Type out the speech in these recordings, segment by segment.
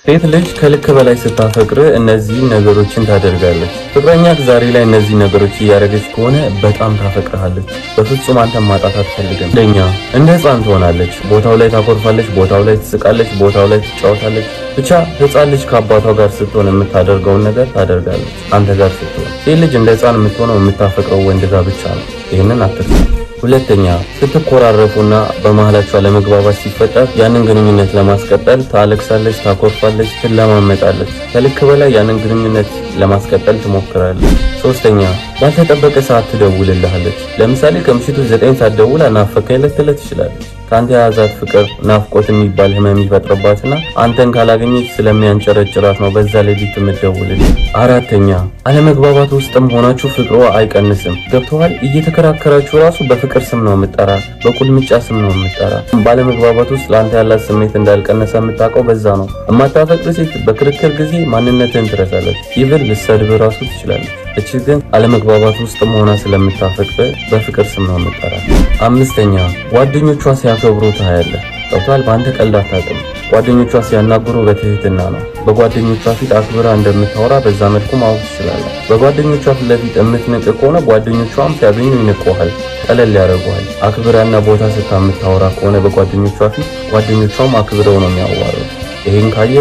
ሴት ልጅ ከልክ በላይ ስታፈቅር እነዚህ ነገሮችን ታደርጋለች። ፍቅረኛክ ዛሬ ላይ እነዚህ ነገሮች እያደረገች ከሆነ በጣም ታፈቅርሃለች። በፍጹም አንተን ማጣት አትፈልግም። እንደኛ እንደ ሕፃን ትሆናለች። ቦታው ላይ ታኮርፋለች፣ ቦታው ላይ ትስቃለች፣ ቦታው ላይ ትጫወታለች። ብቻ ሕፃን ልጅ ከአባቷ ጋር ስትሆን የምታደርገውን ነገር ታደርጋለች አንተ ጋር ስትሆን። ሴት ልጅ እንደ ሕፃን የምትሆነው የምታፈቅረው ወንድ ጋር ብቻ ነው። ይህንን አትርሳ። ሁለተኛ ስትኮራረፉና በመሃላችሁ አለመግባባት ሲፈጠር ያንን ግንኙነት ለማስቀጠል ታለቅሳለች፣ ታኮርፋለች፣ ትለማመጣለች። ከልክ በላይ ያንን ግንኙነት ለማስቀጠል ትሞክራለች። ሶስተኛ ባልተጠበቀ ሰዓት ትደውልልሃለች። ለምሳሌ ከምሽቱ 9 ሰዓት ደውላ ናፈቀኝ ልትል ትችላለች። ካንተ የያዛት ፍቅር ናፍቆት የሚባል ህመም ይፈጥርባትና አንተን ካላገኘች ስለሚያንጨረጭራት ነው በዛ ላይ የምትደውልልህ። አራተኛ አለመግባባት ውስጥም ሆናችሁ ፍቅሯ አይቀንስም። ገብቶሃል? እየተከራከራችሁ ራሱ በፍቅር ስም ነው የምትጠራ፣ በቁልምጫ ስም ነው የምትጠራ። ባለመግባባት ውስጥ ለአንተ ያላት ስሜት እንዳልቀነሰ የምታውቀው በዛ ነው። የማታፈቅር ሴት በክርክር ጊዜ ማንነትን ትረሳለች፣ ይብል ልትሰድብ ራሱ ትችላለች። እቺ ግን አለመግባባት ውስጥ ሆና ስለምታፈቅር በፍቅር ስም ነው የምትጠራ። አምስተኛ ጓደኞቿ ሲያከብሩ ታያለህ። ገብቶሃል? በአንተ ቀልድ አታውቅም። ጓደኞቿ ሲያናግሩ በትህትና ነው። በጓደኞቿ ፊት አክብራ እንደምታወራ በዛ መልኩ ማወቅ ትችላለህ። በጓደኞቿ ፊት ለፊት የምትንቅ ከሆነ ጓደኞቿም ሲያገኙ ይንቁሃል፣ ቀለል ያደርጉሃል። አክብራና ቦታ ስታምታወራ ከሆነ በጓደኞቿ ፊት ጓደኞቿም አክብረው ነው የሚያዋሩት። ይሄን ካየ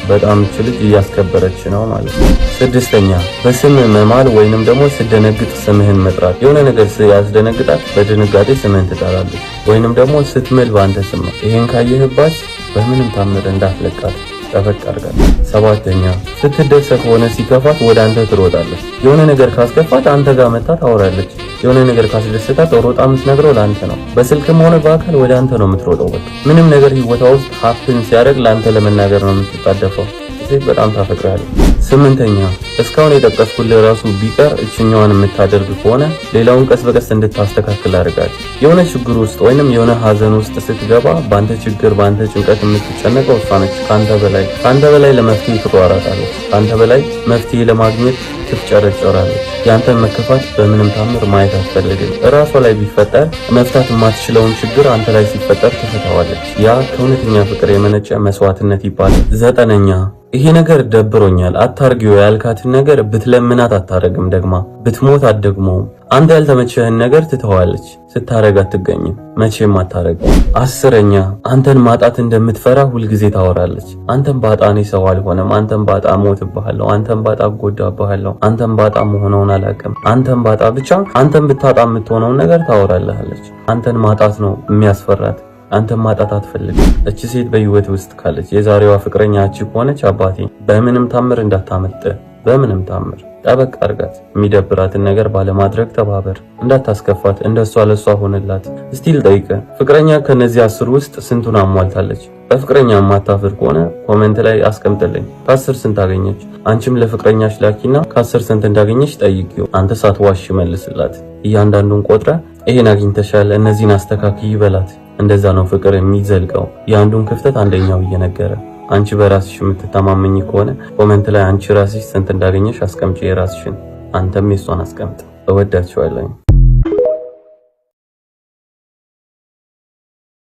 በጣም እቺ ልጅ እያስከበረች ነው ማለት ነው። ስድስተኛ በስም መማል ወይንም ደግሞ ስትደነግጥ ስምህን መጥራት። የሆነ ነገር ያስደነግጣት በድንጋጤ ስምህን ትጠራለች፣ ወይንም ደግሞ ስትምል በአንተ ስም። ይሄን ካየህባት በምንም ታምር እንዳትለቃት ጠበቅ አድርጋት። ሰባተኛ ስትደሰት ሆነ ሲከፋት ወደ አንተ ትሮጣለች። የሆነ ነገር ካስከፋት አንተ ጋር መጣ ታወራለች። የሆነ ነገር ካስደሰታት ሮጣ የምትነግረው ለአንተ ነው። በስልክም ሆነ በአካል ወደ አንተ ነው የምትሮጠው። በቃ ምንም ነገር ህይወቷ ውስጥ ሀፕን ሲያደርግ ለአንተ ለመናገር ነው የምትጣደፈው። ሴት በጣም ታፈቅራለች። ስምንተኛ እስካሁን የጠቀስኩልህ ራሱ ቢቀር እችኛዋን የምታደርግ ከሆነ ሌላውን ቀስ በቀስ እንድታስተካክል አድርጋት። የሆነ ችግር ውስጥ ወይንም የሆነ ሀዘን ውስጥ ስትገባ በአንተ ችግር በአንተ ጭንቀት የምትጨነቀው እሷ ነች። ከአንተ በላይ ለመፍትሄ ትሯሯጣለች። ከአንተ በላይ መፍትሄ ለማግኘት ትፍጨረጨራለች። ያንተን መከፋት በምንም ታምር ማየት አትፈልግም። እራሷ ላይ ቢፈጠር መፍታት የማትችለውን ችግር አንተ ላይ ሲፈጠር ትፈታዋለች። ያ ከእውነተኛ ፍቅር የመነጨ መስዋዕትነት ይባላል። ዘጠነኛ ይሄ ነገር ደብሮኛል አታርጊው ያልካትን ነገር ብትለምናት አታረግም፣ ደግማ ብትሞት አትደግመውም። አንተ ያልተመቸህን ነገር ትተዋለች፣ ስታረግ አትገኝም፣ መቼም አታረግም። አስረኛ አንተን ማጣት እንደምትፈራ ሁልጊዜ ታወራለች። አንተን ባጣ እኔ ሰው አልሆነም፣ አንተን ባጣ ሞትብሃለሁ፣ አንተን ባጣ ጎዳብሃለሁ፣ አንተን ባጣ መሆነውን አላውቅም፣ አንተን ባጣ ብቻ አንተን ብታጣ የምትሆነውን ነገር ታወራለች። አንተን ማጣት ነው የሚያስፈራት። አንተን ማጣት አትፈልግም። እቺ ሴት በህይወት ውስጥ ካለች የዛሬዋ ፍቅረኛ እቺ ከሆነች አባቴ በምንም ታምር እንዳታመልጥ፣ በምንም ታምር ጠበቅ አድርጋት። የሚደብራትን ነገር ባለማድረግ ተባበር፣ እንዳታስከፋት፣ እንደሷ ለሷ ሆነላት። እስቲ ልጠይቅ፣ ፍቅረኛ ከነዚህ 10 ውስጥ ስንቱን አሟልታለች? በፍቅረኛ ማታፍር ከሆነ ኮሜንት ላይ አስቀምጥልኝ። ከ10 ስንት አገኘች? አንቺም ለፍቅረኛሽ ላኪና ከ10 ስንት እንዳገኘች ጠይቂው። አንተ ሳትዋሽ መልስላት። እያንዳንዱን ቆጥረ ይሄን አግኝተሻል፣ እነዚህን አስተካክይ በላት። እንደዛ ነው ፍቅር የሚዘልቀው። የአንዱን ክፍተት አንደኛው እየነገረ። አንቺ በራስሽ የምትተማመኝ ከሆነ ኮሜንት ላይ አንቺ ራስሽ ስንት እንዳገኘሽ አስቀምጪ የራስሽን። አንተም የሷን አስቀምጥ። እወዳችኋለሁ።